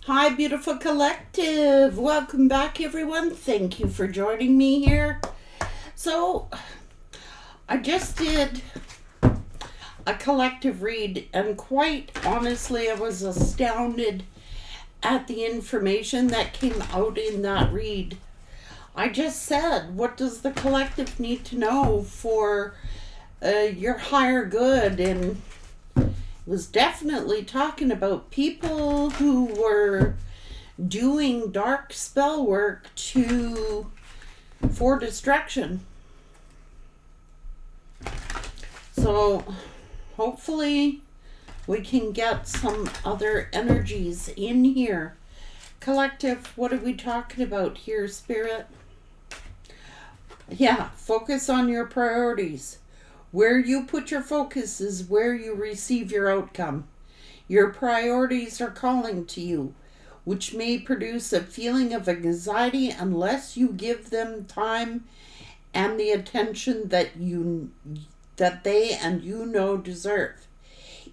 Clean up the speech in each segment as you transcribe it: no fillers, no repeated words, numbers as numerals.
Hi, beautiful collective. Welcome back, everyone. Thank you for joining me here. So, I just did a collective read, and quite honestly, I was astounded at the information that came out in that read. I just said, what does the collective need to know for your higher good? And was definitely talking about people who were doing dark spell work to for destruction. So hopefully we can get some other energies in here. Collective, what are we talking about here, Spirit? Yeah, focus on your priorities. Where you put your focus is where you receive your outcome. Your priorities are calling to you, which may produce a feeling of anxiety unless you give them time and the attention that they and you know deserve.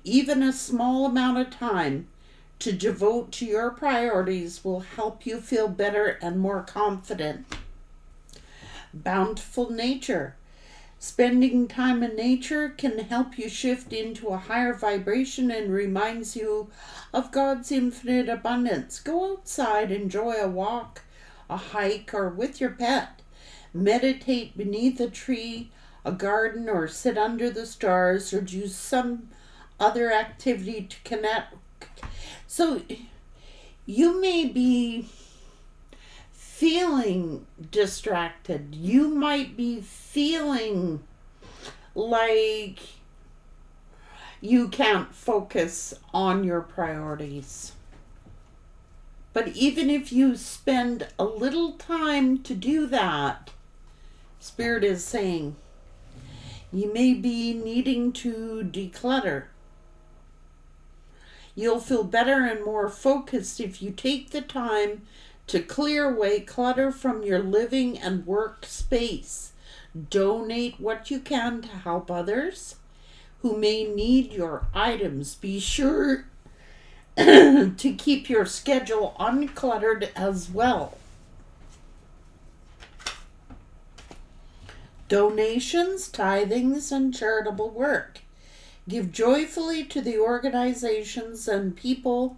Even a small amount of time to devote to your priorities will help you feel better and more confident. Bountiful nature. Spending time in nature can help you shift into a higher vibration and reminds you of God's infinite abundance. Go outside, enjoy a walk, a hike, or with your pet. Meditate beneath a tree, a garden, or sit under the stars, or do some other activity to connect. So you may be feeling distracted. You might be feeling like you can't focus on your priorities. But even if you spend a little time to do that, Spirit is saying you may be needing to declutter. You'll feel better and more focused if you take the time to clear away clutter from your living and work space. Donate what you can to help others who may need your items. Be sure to keep your schedule uncluttered as well. Donations, tithings, and charitable work. Give joyfully to the organizations and people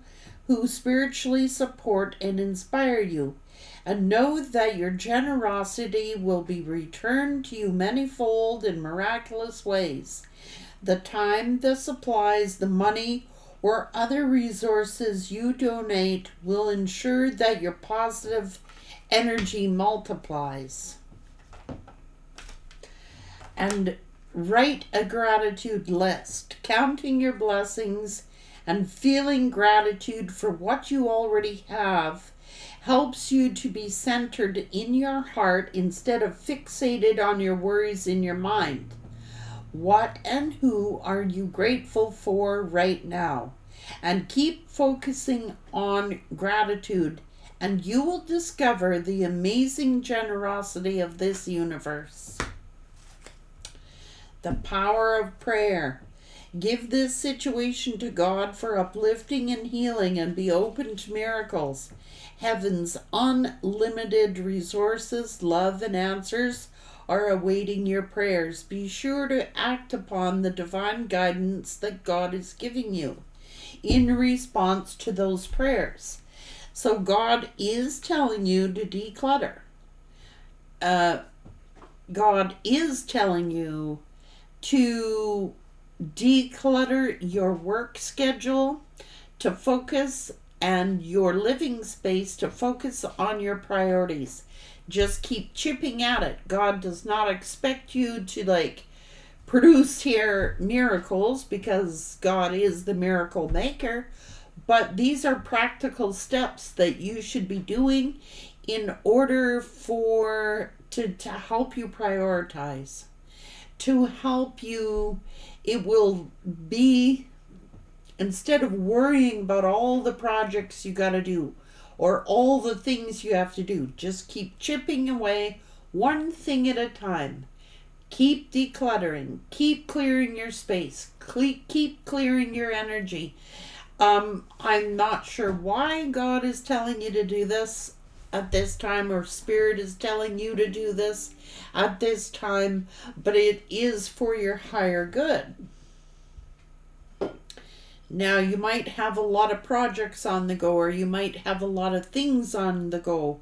who spiritually support and inspire you, and know that your generosity will be returned to you manifold in miraculous ways. The time, the supplies, the money, or other resources you donate will ensure that your positive energy multiplies. And write a gratitude list, counting your blessings and feeling gratitude for what you already have helps you to be centered in your heart instead of fixated on your worries in your mind. What and who are you grateful for right now? And keep focusing on gratitude, and you will discover the amazing generosity of this universe. The power of prayer. Give this situation to God for uplifting and healing, and be open to miracles. Heaven's unlimited resources, love, and answers are awaiting your prayers. Be sure to act upon the divine guidance that God is giving you in response to those prayers. So God is telling you to declutter. God is telling you to declutter your work schedule, to focus, and your living space to focus on your priorities. Just keep chipping at it. God does not expect you to produce here miracles, because God is the miracle maker, but these are practical steps that you should be doing in order to help you prioritize, to help you. It will be, instead of worrying about all the projects you got to do or all the things you have to do, just keep chipping away one thing at a time. Keep decluttering, keep clearing your space, keep clearing your energy. I'm not sure why God is telling you to do this at this time, or Spirit is telling you to do this at this time, but it is for your higher good. Now, you might have a lot of projects on the go, or you might have a lot of things on the go.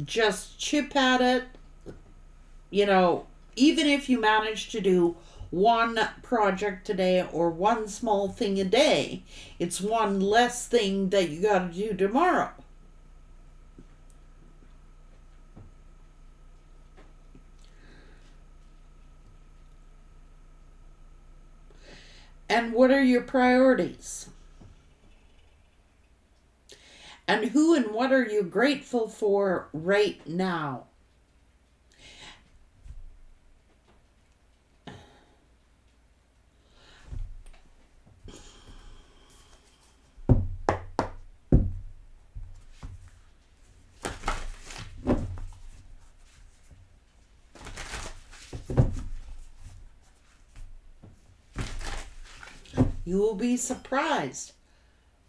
Just chip at it. You know, even if you manage to do one project today or one small thing a day, it's one less thing that you got to do tomorrow. And what are your priorities? And who and what are you grateful for right now? You will be surprised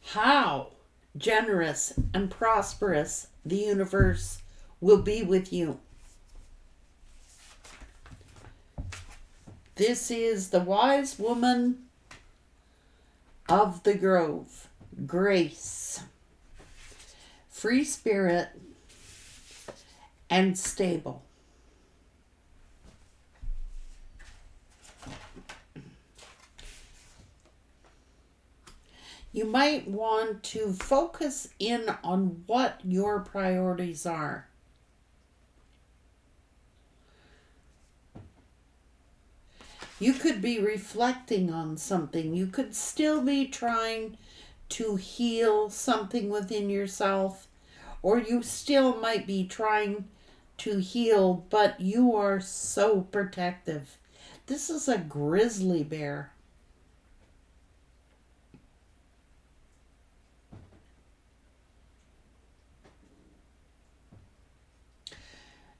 how generous and prosperous the universe will be with you. This is the wise woman of the grove, Grace, free spirit, and stable. You might want to focus in on what your priorities are. You could be reflecting on something. You could still be trying to heal something within yourself, or you still might be trying to heal, but you are so protective. This is a grizzly bear.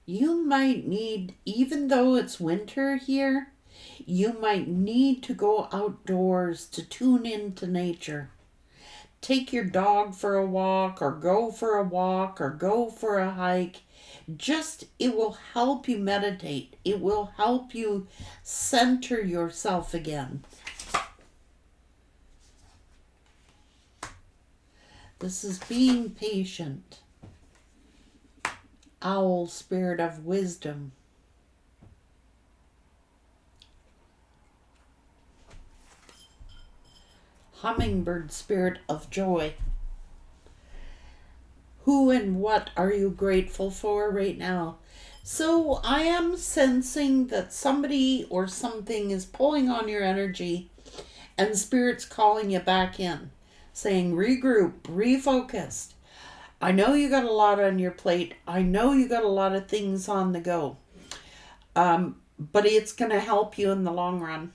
You might need, even though it's winter here, you might need to go outdoors to tune into nature. Take your dog for a walk, or go for a walk, or go for a hike. It will help you meditate. It will help you center yourself again. This is being patient. Owl, spirit of wisdom. Hummingbird, spirit of joy. Who and what are you grateful for right now? So I am sensing that somebody or something is pulling on your energy, and Spirit's calling you back in, saying regroup, refocus. I know you got a lot on your plate. I know you got a lot of things on the go. But it's going to help you in the long run.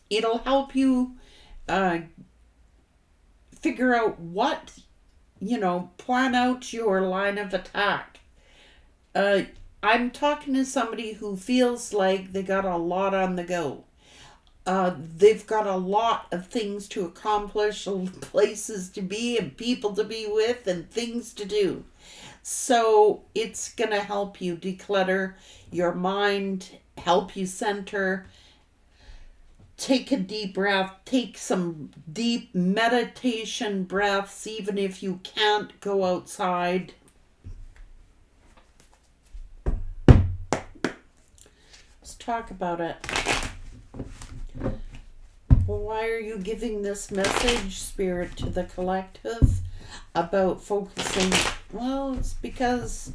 It'll help you figure out what, plan out your line of attack. I'm talking to somebody who feels like they got a lot on the go. They've got a lot of things to accomplish, places to be, and people to be with, and things to do. So it's going to help you declutter your mind, help you center. Take a deep breath. Take some deep meditation breaths, even if you can't go outside. Let's talk about it. Well, why are you giving this message, Spirit, to the collective about focusing? Well, it's because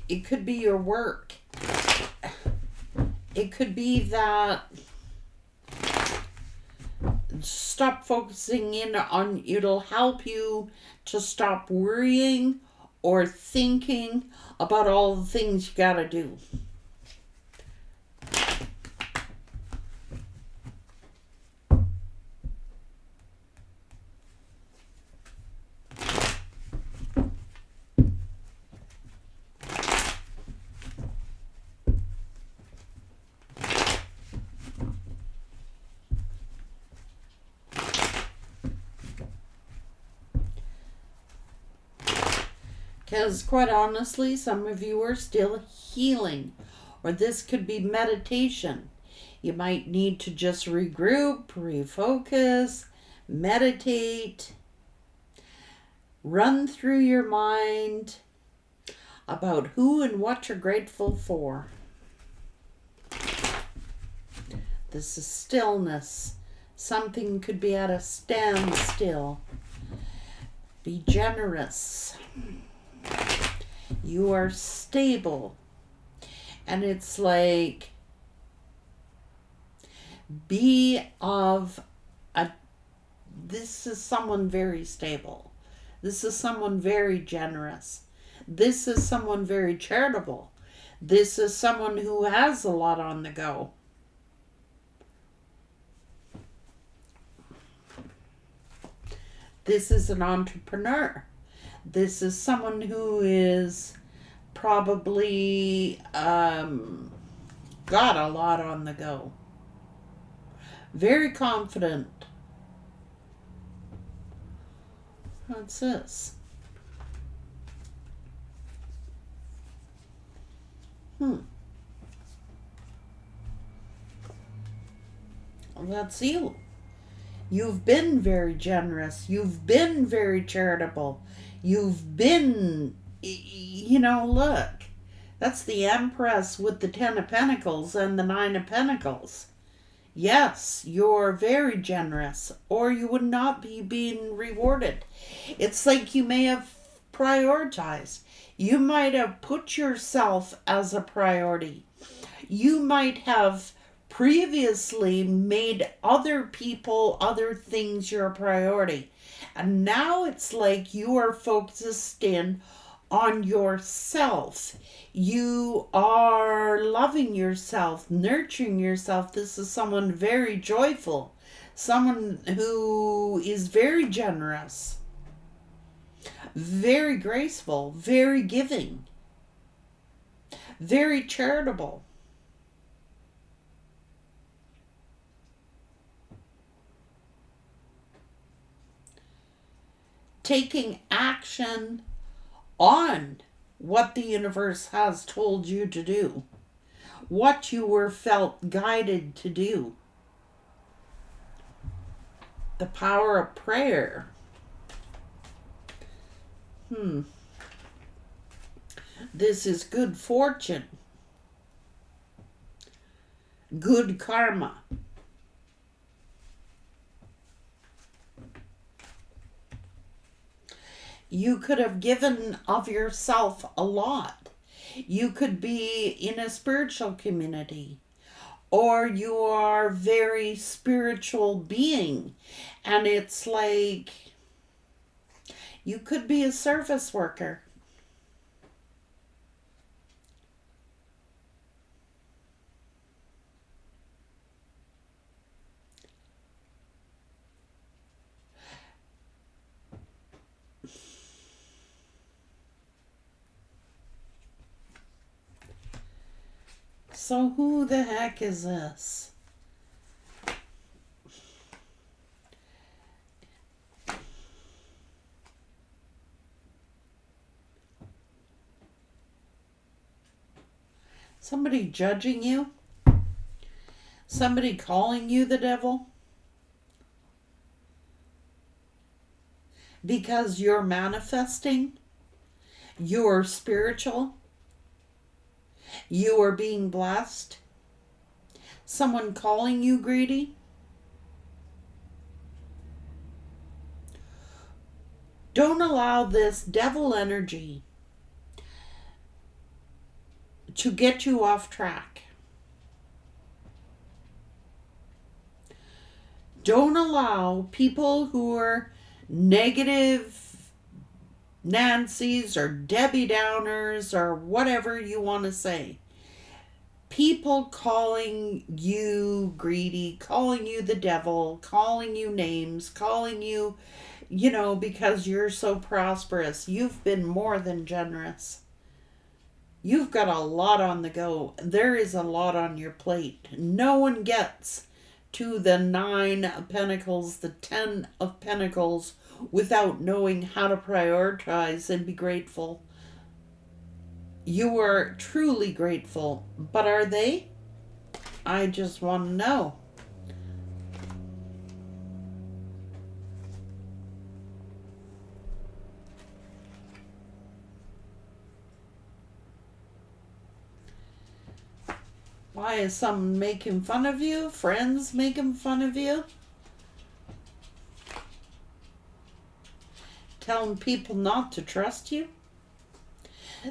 it could be your work. It could be that stop focusing in on, it'll help you to stop worrying or thinking about all the things you gotta do. Because quite honestly, some of you are still healing, or this could be meditation. You might need to just regroup, refocus, meditate, run through your mind about who and what you're grateful for. This is stillness. Something could be at a standstill. Be generous. You are stable. And it's like, this is someone very stable. This is someone very generous. This is someone very charitable. This is someone who has a lot on the go. This is an entrepreneur. This is someone who is probably got a lot on the go. Very confident. What's this? That's you. You've been very generous. You've been very charitable. You've been, look. That's the Empress with the 10 of Pentacles and the 9 of Pentacles. Yes, you're very generous, or you would not be being rewarded. It's like you may have prioritized. You might have put yourself as a priority. You might have previously made other people, other things your priority. And now it's like you are focused in on yourself. You are loving yourself, nurturing yourself. This is someone very joyful, someone who is very generous, very graceful, very giving, very charitable. Taking action on what the universe has told you to do, what you were felt guided to do. The power of prayer. This is good fortune, good karma. You could have given of yourself a lot. You could be in a spiritual community, or you are a very spiritual being, and it's like you could be a service worker. So who the heck is this? Somebody judging you? Somebody calling you the devil? Because you're manifesting? You're spiritual? You are being blessed? Someone calling you greedy? Don't allow this devil energy to get you off track. Don't allow people who are negative Nancy's or Debbie Downers or whatever you want to say. People calling you greedy, calling you the devil, calling you names, calling you, because you're so prosperous. You've been more than generous. You've got a lot on the go. There is a lot on your plate. No one gets to the 9 of Pentacles, the 10 of Pentacles, without knowing how to prioritize and be grateful You are truly grateful, but are they? I just want to know. Why is someone making fun of you? Friends making fun of you? Telling people not to trust you?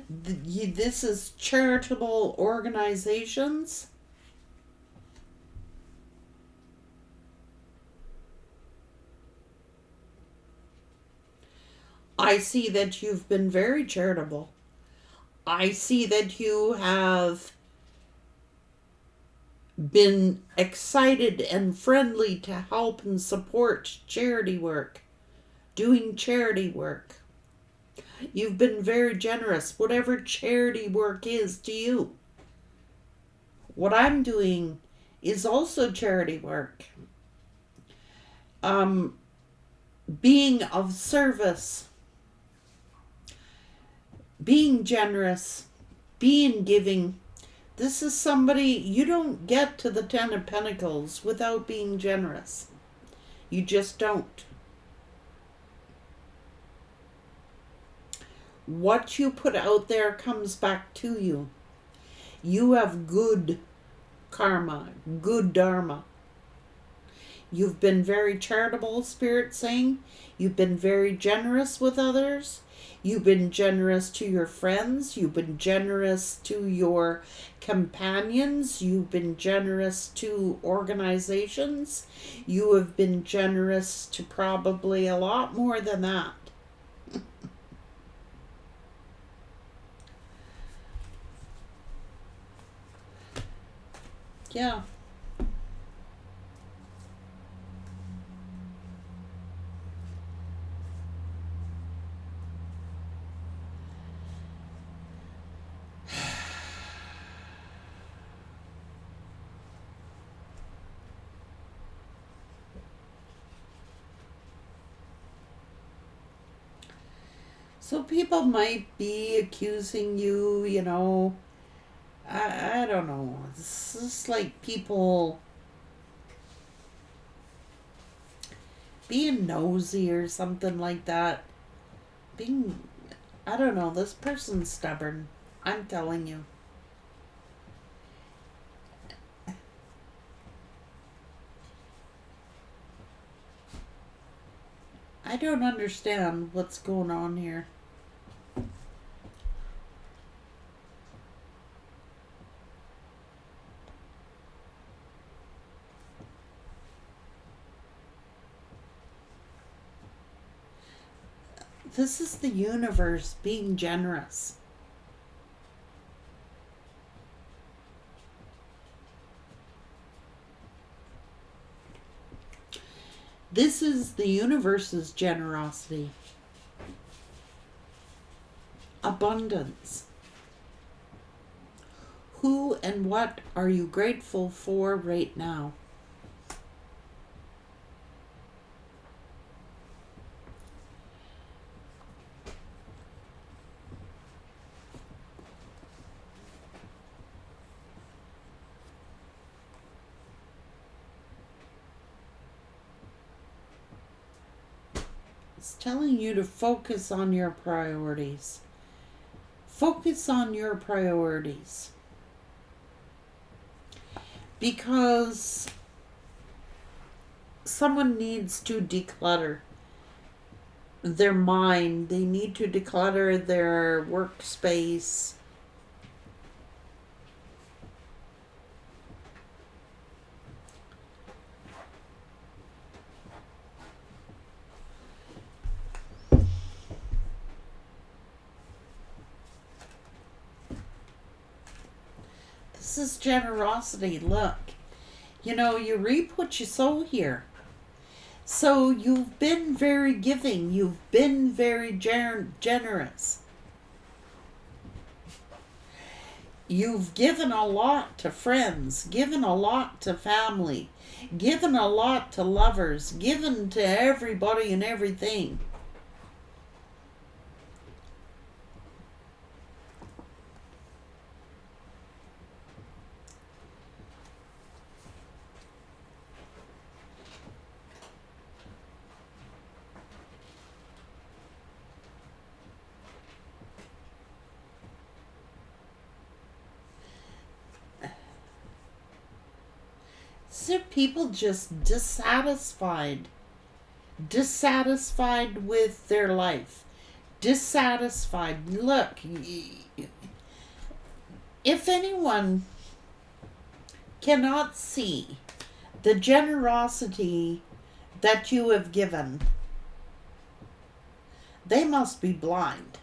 This is charitable organizations. I see that you've been very charitable. I see that you have been excited and friendly to help and support charity work, doing charity work. You've been very generous, whatever charity work is to you. What I'm doing is also charity work. Being of service, being generous, being giving. This is somebody, you don't get to the Ten of Pentacles without being generous. You just don't. What you put out there comes back to you. You have good karma, good dharma. You've been very charitable, Spirit saying. You've been very generous with others. You've been generous to your friends. You've been generous to your companions. You've been generous to organizations. You have been generous to probably a lot more than that. Yeah. So people might be accusing you, I don't know. It's just like people being nosy or something like that. I don't know, this person's stubborn. I'm telling you. I don't understand what's going on here. This is the universe being generous. This is the universe's generosity. Abundance. Who and what are you grateful for right now? It's telling you to focus on your priorities. Focus on your priorities. Because someone needs to declutter their mind. They need to declutter their workspace. This is generosity. Look, you reap what you sow here. So you've been very giving. You've been very generous. You've given a lot to friends, given a lot to family, given a lot to lovers, given to everybody and everything. are people just dissatisfied with their life, dissatisfied. Look, if anyone cannot see the generosity that you have given, they must be blind.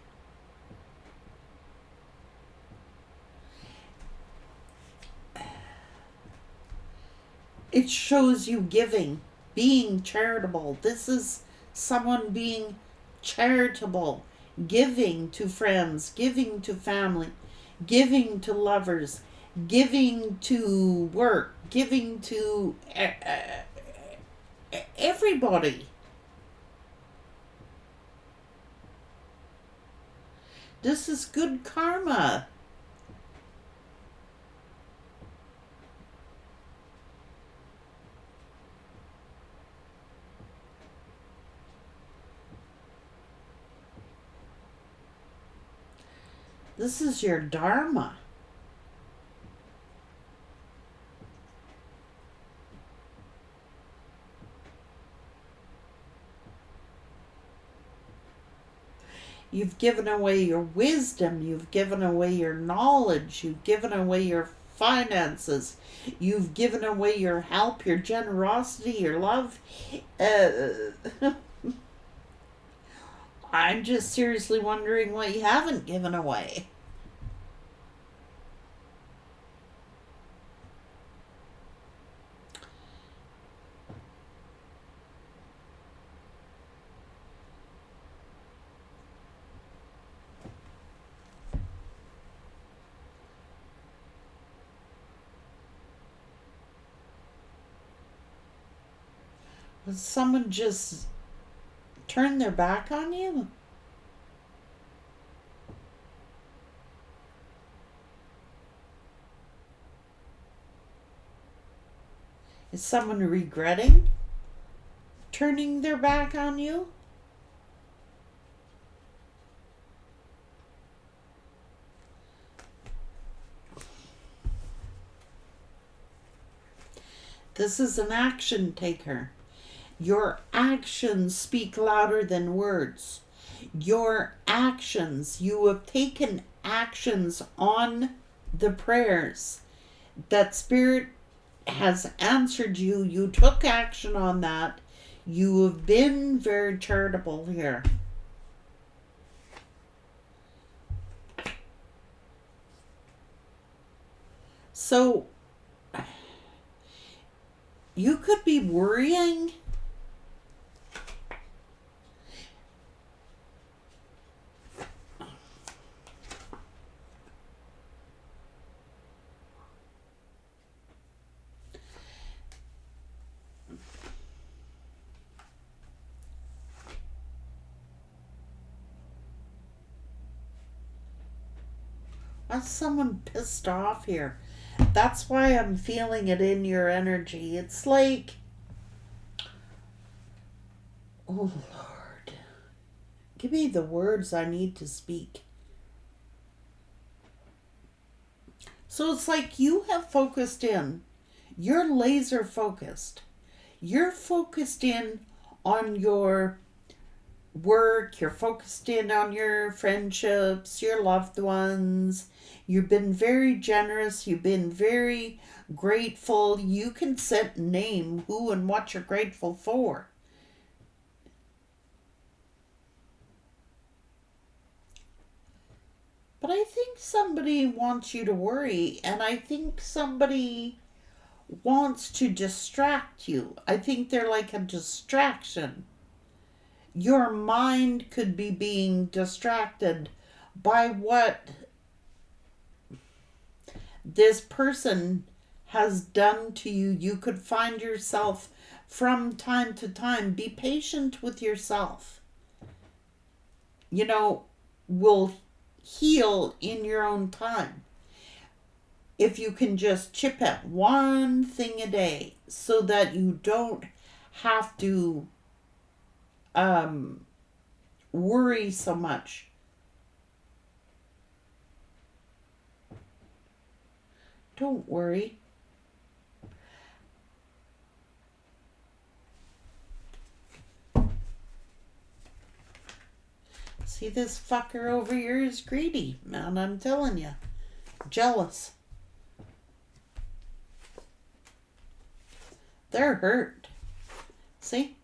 It shows you giving, being charitable. This is someone being charitable, giving to friends, giving to family, giving to lovers, giving to work, giving to everybody. This is good karma. This is your dharma. You've given away your wisdom. You've given away your knowledge. You've given away your finances. You've given away your help, your generosity, your love. I'm just seriously wondering what you haven't given away. Has someone just turned their back on you? Is someone regretting turning their back on you? This is an action taker. Your actions speak louder than words. Your actions, you have taken actions on the prayers that Spirit has answered you. You took action on that. You have been very charitable here. So, you could be worrying. Why is someone pissed off here? That's why I'm feeling it in your energy. It's like, oh Lord, give me the words I need to speak. So it's like you have focused in. You're laser focused. You're focused in on your work. You're focused in on your friendships, your loved ones. You've been very generous. You've been very grateful. You can set and name who and what you're grateful for. But I think somebody wants you to worry, and I think somebody wants to distract you. I think they're like a distraction. Your mind could be being distracted by what this person has done to you. You could find yourself from time to time. Be patient with yourself. You know, will heal in your own time. If you can just chip at one thing a day so that you don't have to worry so much. Don't worry. See, this fucker over here is greedy, man. I'm telling you. Jealous. They're hurt. See?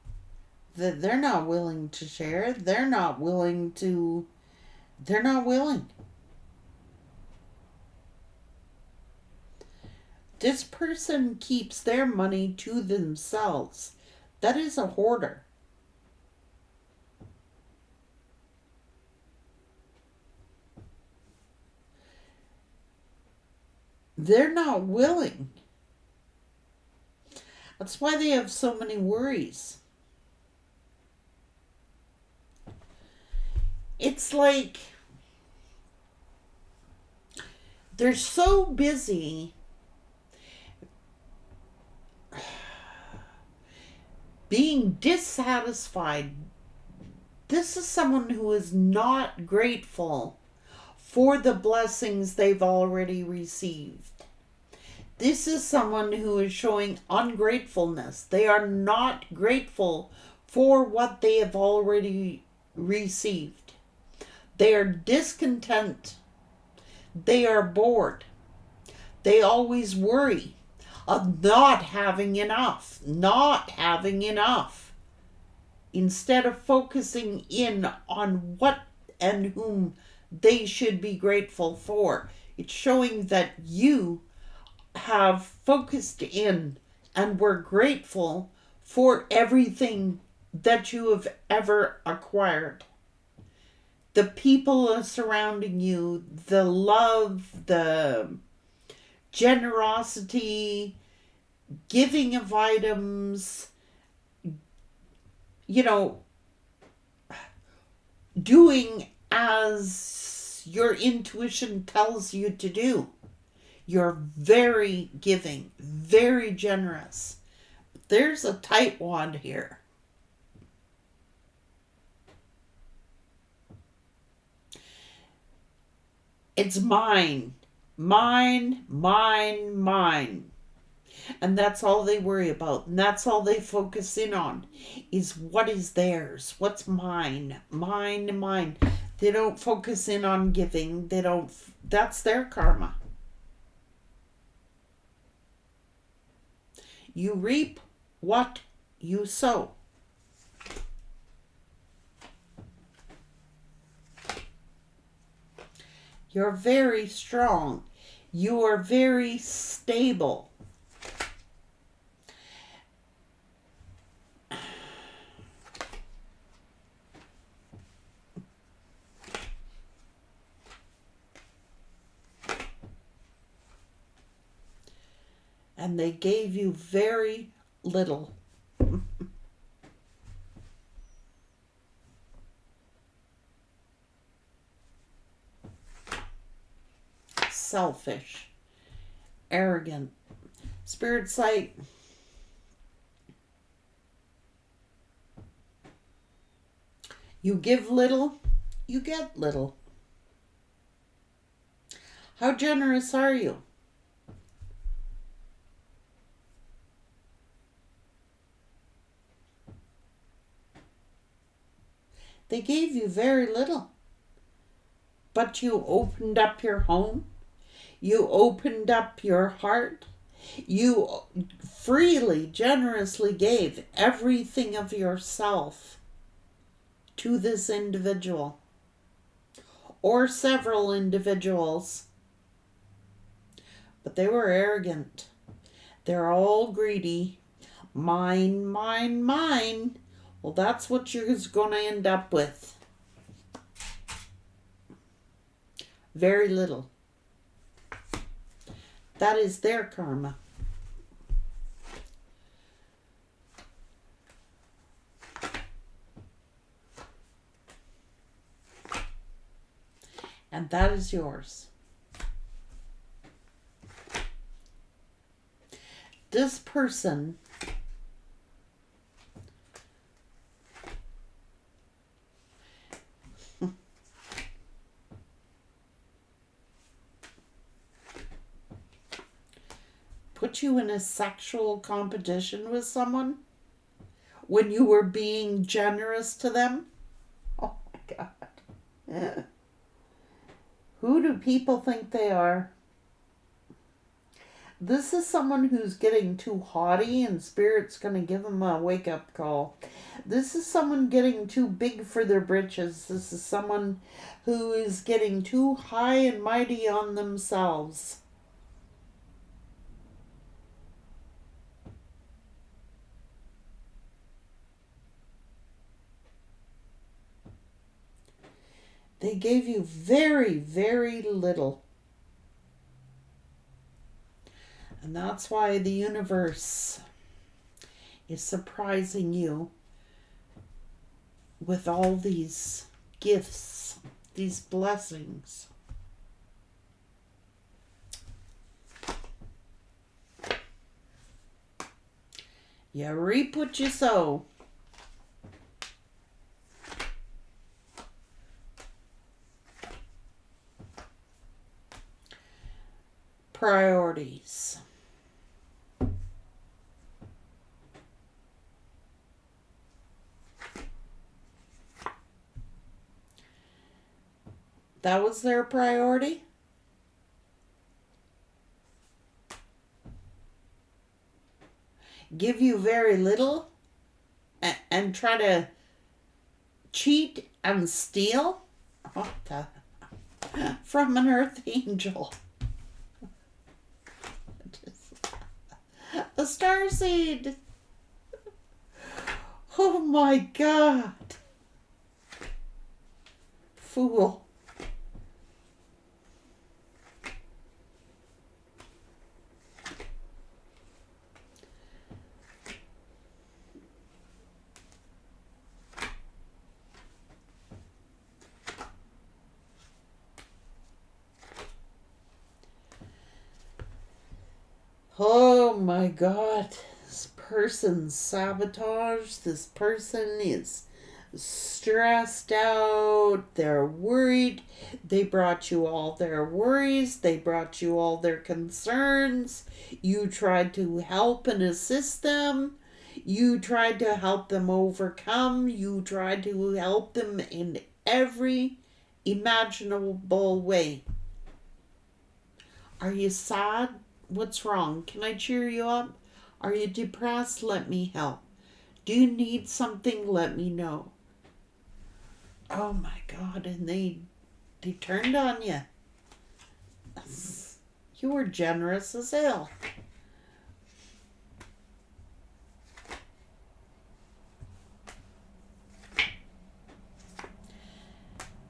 They're not willing to share. They're not willing. This person keeps their money to themselves. That is a hoarder. They're not willing. That's why they have so many worries. It's like they're so busy being dissatisfied. This is someone who is not grateful for the blessings they've already received. This is someone who is showing ungratefulness. They are not grateful for what they have already received. They are discontent. They are bored. They always worry of not having enough. Instead of focusing in on what and whom they should be grateful for. It's showing that you have focused in and were grateful for everything that you have ever acquired. The people surrounding you, the love, the generosity, giving of items, doing as your intuition tells you to do. You're very giving, very generous. There's a tightwad here. It's mine. Mine. And that's all they worry about. And that's all they focus in on is what is theirs. What's mine. Mine. They don't focus in on giving. That's their karma. You reap what you sow. You're very strong. You are very stable. And they gave you very little. Selfish, arrogant. Spirit's like, you give little, you get little. How generous are you? They gave you very little. But you opened up your home. You opened up your heart. You freely, generously gave everything of yourself to this individual or several individuals. But they were arrogant. They're all greedy. Mine. Well, that's what you're going to end up with. Very little. That is their karma. And that is yours. This person put you in a sexual competition with someone when you were being generous to them. Oh my God. Who do people think they are? This is someone who's getting too haughty, and Spirit's going to give them a wake-up call. This is someone getting too big for their britches. This is someone who is getting too high and mighty on themselves. They gave you very, very little. And that's why the universe is surprising you with all these gifts, these blessings. You reap what you sow. Priorities. That was their priority? Give you very little and try to cheat and steal? What the? From an earth angel. A starseed. Oh my God. Fool. Oh my God, this person's sabotage. This person is stressed out. They're worried. They brought you all their worries. They brought you all their concerns. You tried to help and assist them. You tried to help them overcome. You tried to help them in every imaginable way. Are you sad? What's wrong? Can I cheer you up? Are you depressed? Let me help. Do you need something? Let me know. Oh my God, and they turned on you. You were generous as hell.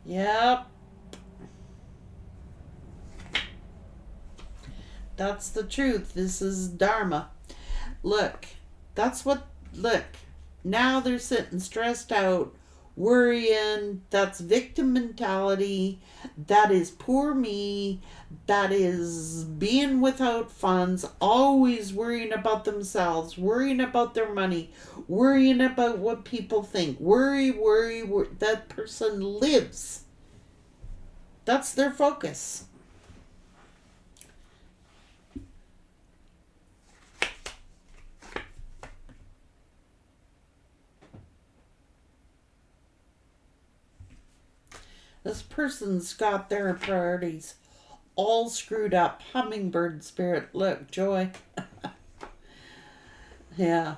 Yep. That's the truth. This is Dharma. Look, now they're sitting stressed out, worrying. That's victim mentality. That is poor me. That is being without funds, always worrying about themselves, worrying about their money, worrying about what people think. Worry. That person lives. That's their focus. This person's got their priorities all screwed up. Hummingbird spirit. Look, joy. Yeah.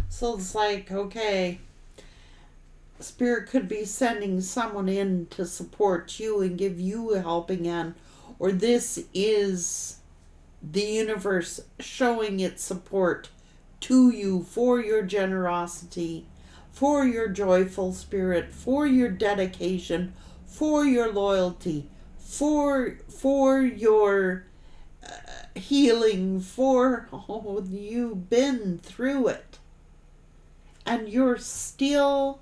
So it's like, okay, Spirit could be sending someone in to support you and give you a helping hand, or this is the universe showing its support to you for your generosity, for your joyful spirit, for your dedication, for your loyalty, for your healing, for you've been through it. And you're still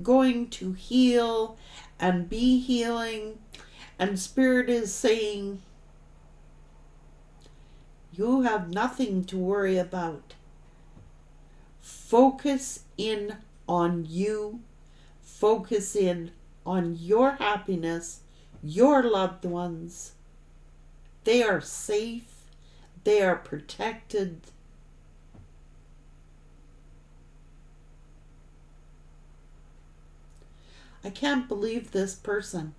going to heal and be healing. And Spirit is saying, You have nothing to worry about. Focus in on you. Focus in on your happiness, your loved ones. They are safe. They are protected. I can't believe this person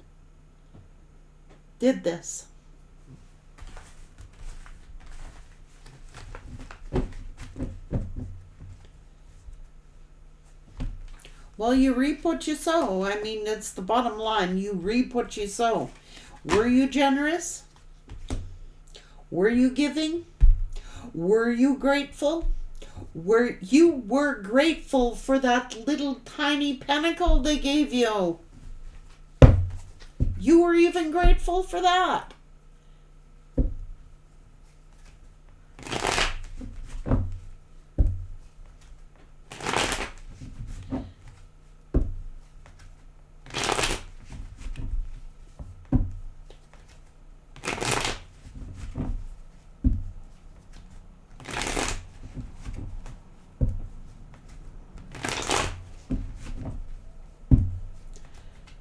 did this. Well, you reap what you sow. I mean, it's the bottom line. You reap what you sow. Were you generous? Were you giving? Were you grateful? You were grateful for that little tiny pentacle they gave you. You were even grateful for that.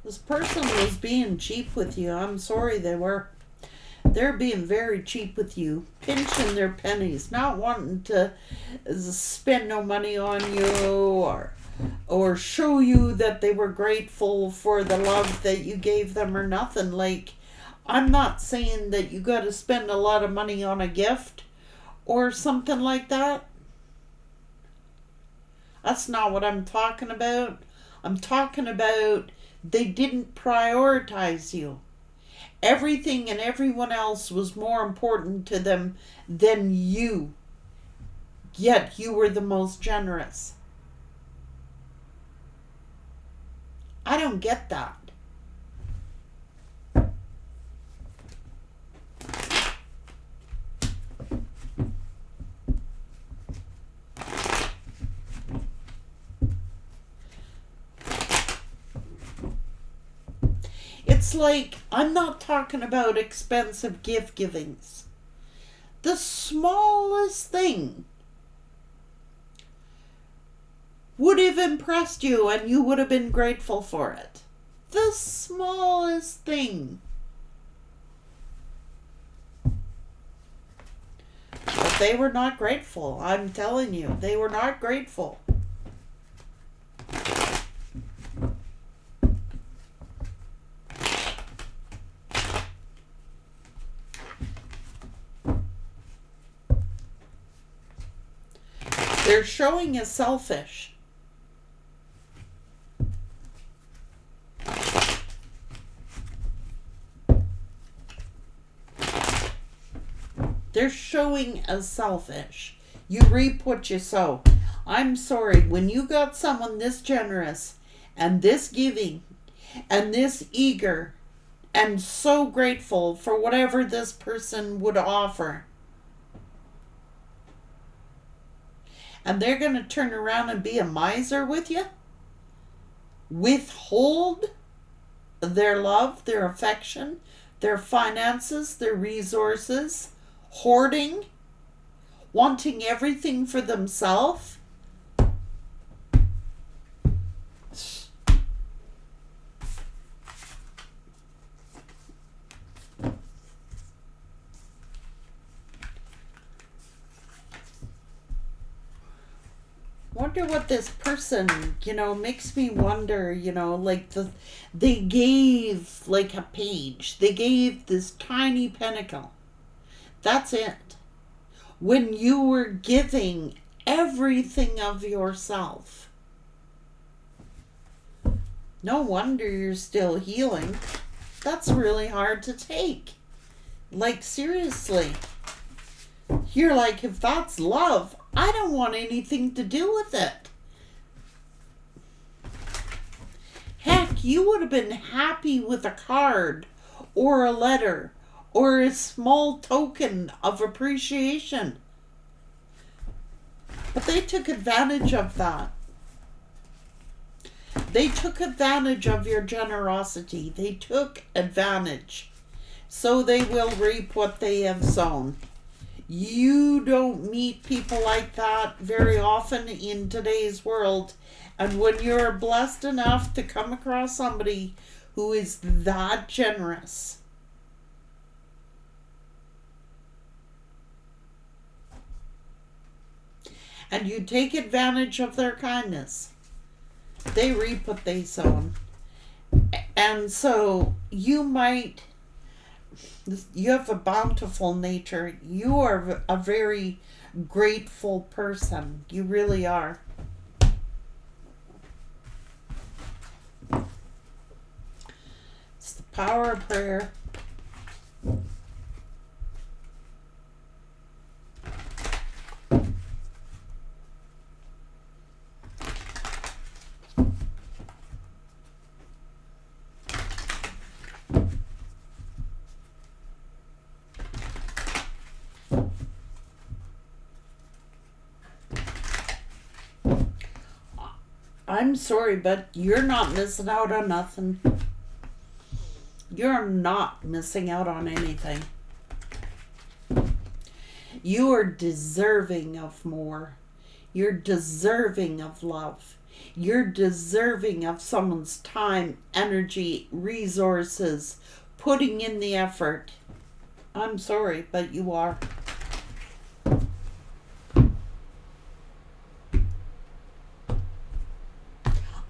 This person was being cheap with you. I'm sorry they were. They're being very cheap with you. Pinching their pennies. Not wanting to spend no money on you or show you that they were grateful for the love that you gave them or nothing. Like, I'm not saying that you got to spend a lot of money on a gift or something like that. That's not what I'm talking about. I'm talking about they didn't prioritize you. Everything and everyone else was more important to them than you. Yet you were the most generous. I don't get that. It's like, I'm not talking about expensive gift givings. The smallest thing would have impressed you and you would have been grateful for it. The smallest thing. But they were not grateful. I'm telling you, they were not grateful. They're showing as selfish. They're showing as selfish. You reap what you sow. I'm sorry, when you got someone this generous and this giving and this eager and so grateful for whatever this person would offer, and they're going to turn around and be a miser with you? Withhold their love, their affection, their finances, their resources, hoarding, wanting everything for themselves? Wonder what this person, makes me wonder, like they gave like a page. They gave this tiny pentacle. That's it. When you were giving everything of yourself. No wonder you're still healing. That's really hard to take. Like, seriously. You're like, if that's love, I don't want anything to do with it. Heck, you would have been happy with a card or a letter or a small token of appreciation. But they took advantage of that. They took advantage of your generosity. They took advantage. So they will reap what they have sown. You don't meet people like that very often in today's world. And when you're blessed enough to come across somebody who is that generous, and you take advantage of their kindness, they reap what they sow. And so you have a bountiful nature. You are a very grateful person. You really are. It's the power of prayer. I'm sorry, but you're not missing out on nothing. You're not missing out on anything. You are deserving of more. You're deserving of love. You're deserving of someone's time, energy, resources, putting in the effort. I'm sorry, but you are.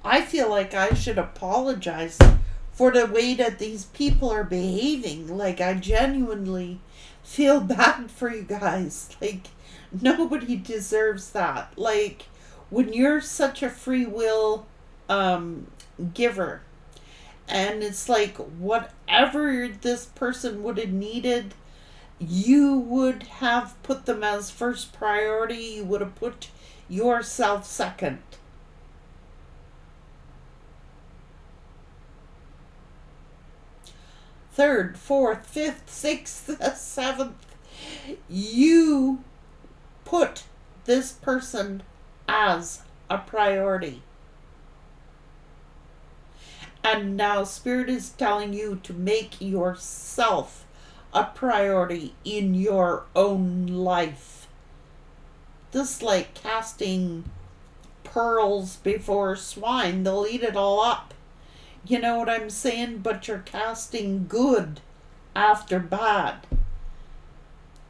I feel like I should apologize for the way that these people are behaving. Like, I genuinely feel bad for you guys. Like, nobody deserves that. Like, when you're such a free will giver, and it's like whatever this person would have needed, you would have put them as first priority. You would have put yourself second. Third, fourth, fifth, sixth, seventh. You put this person as a priority. And now Spirit is telling you to make yourself a priority in your own life. This is like casting pearls before swine. They'll eat it all up. You know what I'm saying? But you're casting good after bad.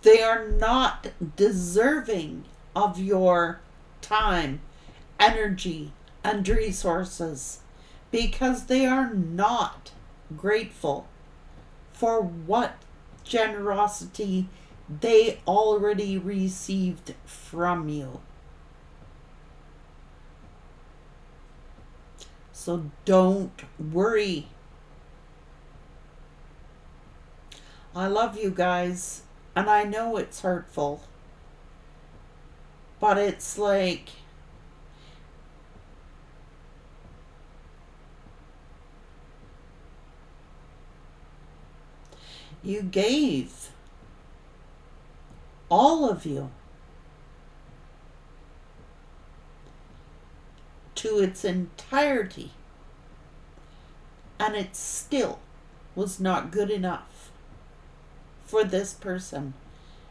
They are not deserving of your time, energy, and resources because they are not grateful for what generosity they already received from you. So don't worry. I love you guys, and I know it's hurtful, but it's like you gave, all of you, to its entirety, and it still was not good enough for this person.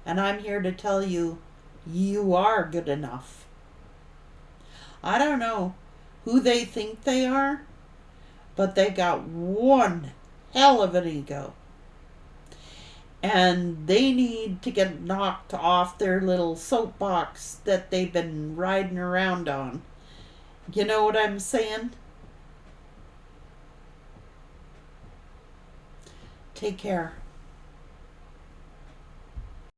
And I'm here to tell you, you are good enough. I don't know who they think they are, but they got one hell of an ego. And they need to get knocked off their little soapbox that they've been riding around on. You know what I'm saying? Take care.